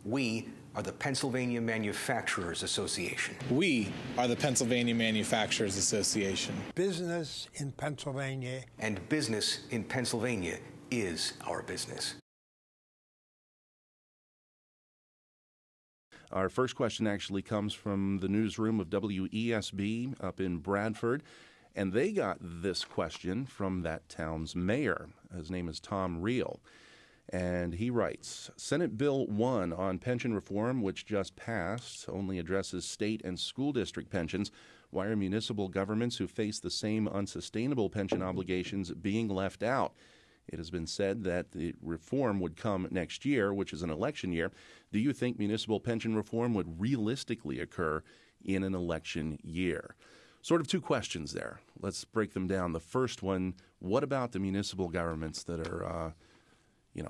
We are the Pennsylvania Manufacturers Association. We are the Pennsylvania Manufacturers Association. Business in Pennsylvania. And business in Pennsylvania is our business. Our first question actually comes from the newsroom of WESB up in Bradford, and they got this question from that town's mayor. His name is Tom Reel, and he writes, Senate Bill 1 on pension reform, which just passed, only addresses state and school district pensions. Why are municipal governments who face the same unsustainable pension obligations being left out? It has been said that the reform would come next year, which is an election year. Do you think municipal pension reform would realistically occur in an election year? Sort of two questions there. Let's break them down. The first one, what about the municipal governments that are,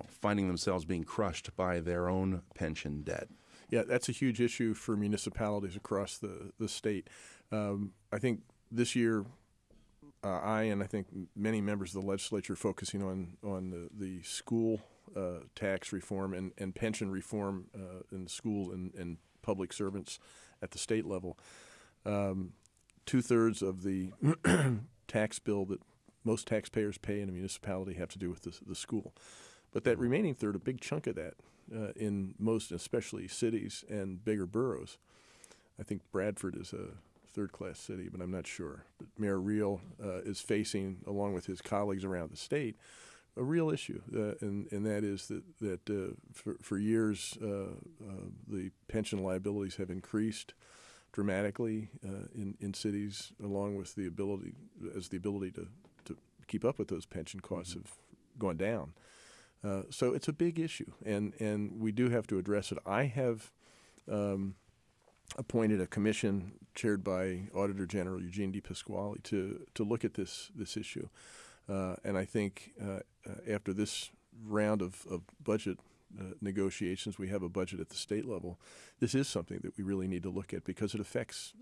finding themselves being crushed by their own pension debt? Yeah, that's a huge issue for municipalities across the state. I think this year, I think many members of the legislature are focusing on the school tax reform and pension reform in school and public servants at the state level. 2/3 of the tax bill that most taxpayers pay in a municipality have to do with the school. But that remaining third, a big chunk of that in most, especially cities and bigger boroughs. I think Bradford is a third-class city, but I'm not sure. But Mayor Reel is facing, along with his colleagues around the state, a real issue, and that is that for years the pension liabilities have increased dramatically in cities, along with the ability to keep up with those pension costs have gone down. So it's a big issue, and we do have to address it. I have appointed a commission chaired by Auditor General Eugene DePasquale to look at this issue. And I think after this round of budget negotiations, we have a budget at the state level. This is something that we really need to look at because it affects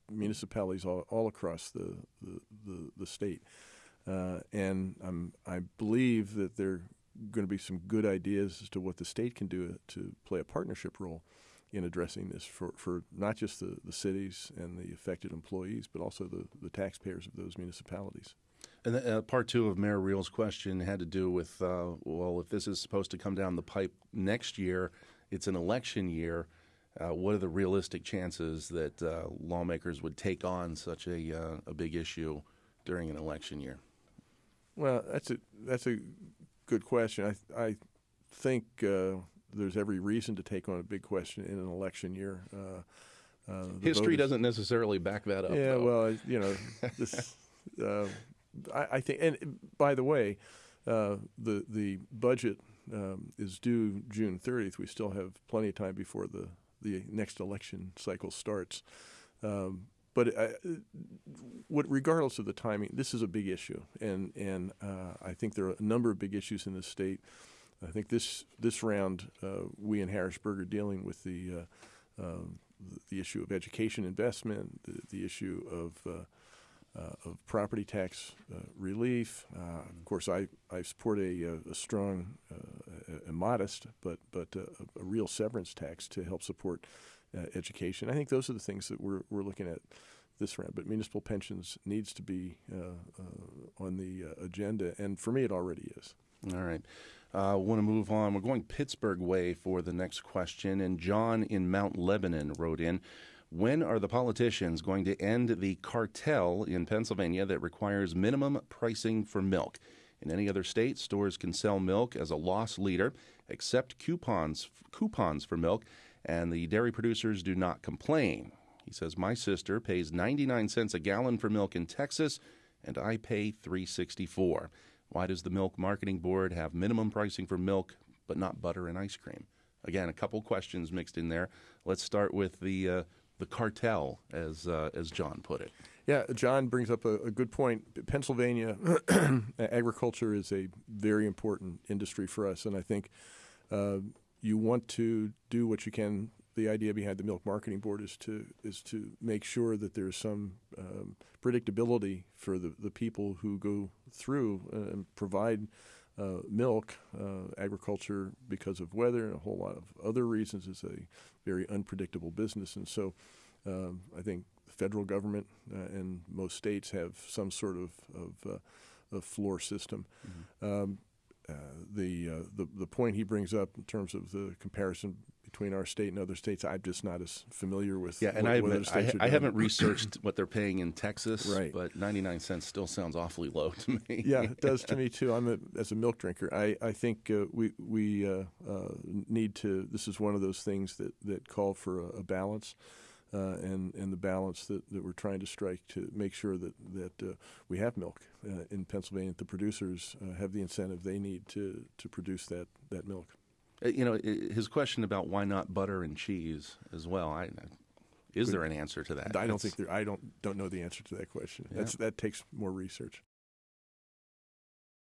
municipalities all across the state. And I believe that there are going to be some good ideas as to what the state can do to play a partnership role in addressing this for not just the cities and the affected employees, but also the taxpayers of those municipalities. And part two of Mayor Reel's question had to do with, if this is supposed to come down the pipe next year, it's an election year, what are the realistic chances that lawmakers would take on such a big issue during an election year? Well, that's a good question. I think there's every reason to take on a big question in an election year. History doesn't necessarily back that up. Yeah, though. well, this. I think, and by the way, the budget is due June 30th. We still have plenty of time before the next election cycle starts. But regardless of the timing, this is a big issue, and I think there are a number of big issues in this state. I think this round, we in Harrisburg are dealing with the issue of education investment, the issue of property tax relief. Of course, I support a strong, a modest, but a real severance tax to help support education. I think those are the things that we're looking at this round. But municipal pensions needs to be on the agenda, and for me, it already is. All right. I want to move on. We're going Pittsburgh way for the next question, and John in Mount Lebanon wrote in, when are the politicians going to end the cartel in Pennsylvania that requires minimum pricing for milk? In any other state, stores can sell milk as a loss leader, accept coupons for milk, and the dairy producers do not complain. He says, my sister pays 99 cents a gallon for milk in Texas, and I pay $3.64. Why does the Milk Marketing Board have minimum pricing for milk but not butter and ice cream? Again, a couple questions mixed in there. Let's start with the cartel, as John put it. Yeah, John brings up a good point. Pennsylvania agriculture is a very important industry for us, and I think you want to do what you can. The idea behind the Milk Marketing Board is to make sure that there's some predictability for the people who go through and provide milk, agriculture, because of weather and a whole lot of other reasons, is a very unpredictable business. And so I think the federal government and most states have some sort of floor system. Mm-hmm. The point he brings up in terms of the comparison between our state and other states, I'm just not as familiar with. Yeah, and I haven't researched what they're paying in Texas, right. But 99 cents still sounds awfully low to me. Yeah, it does to me too. As a milk drinker, I think we need to. This is one of those things that call for a balance. And the balance that we're trying to strike to make sure that we have milk in Pennsylvania, that the producers have the incentive they need to produce that milk. His question about why not butter and cheese as well. Is there an answer to that? I don't know the answer to that question. Yeah. That takes more research.